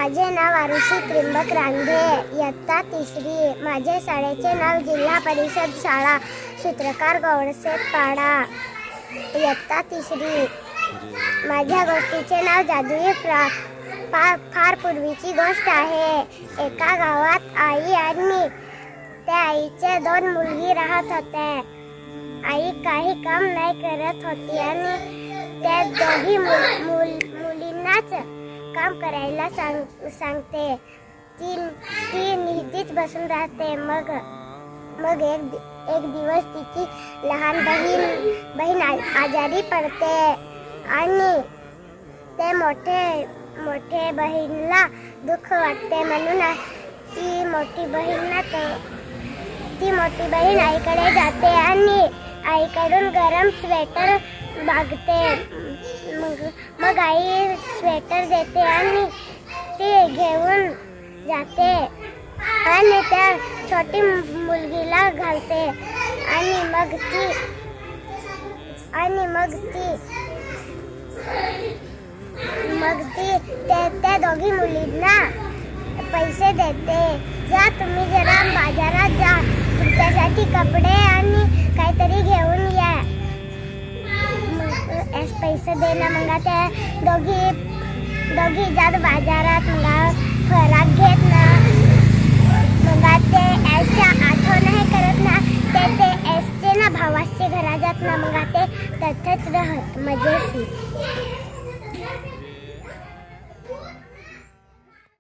माझे नाव आरुषी त्रिंबक रांधे, इयत्ता तिसरी. माझे शाळेचे नाव जिल्हा परिषद शाळा सूत्रकार गौडसेठ पाडा, इयत्ता तिसरी. माझ्या गोष्टीचे नाव जादुई फ्रॉक. फार पूर्वीची गोष्ट आहे. एका गावात आई आणि त्या आईचे 2 मुलगी राहत होत्या. आई काही काम नाही करत होती आणि त्या दोघी मुलींनाच काम करायला सांगते. ती नेहमीच बसून राहते. मग एक दिवस तिची लहान बहीण आजारी पडते आणि ते मोठे बहिणीला दुःख वाटते. म्हणून ती मोठी बहीण आईकडे जाते आणि आईकडून गरम स्वेटर मागते. मग आई स्वेटर देते आणि ती घेऊन जाते आणि त्या छोटी मुलगीला घालते आणि मग ती त्या दोघी मुलींना पैसे देते. जा तुम्ही जरा बाजारात जा, तुमच्यासाठी कपडे आणि काहीतरी घेऊन या. पैसे दे ना. मग त्या दोघी जात बाजारात. मग फराक घेत ना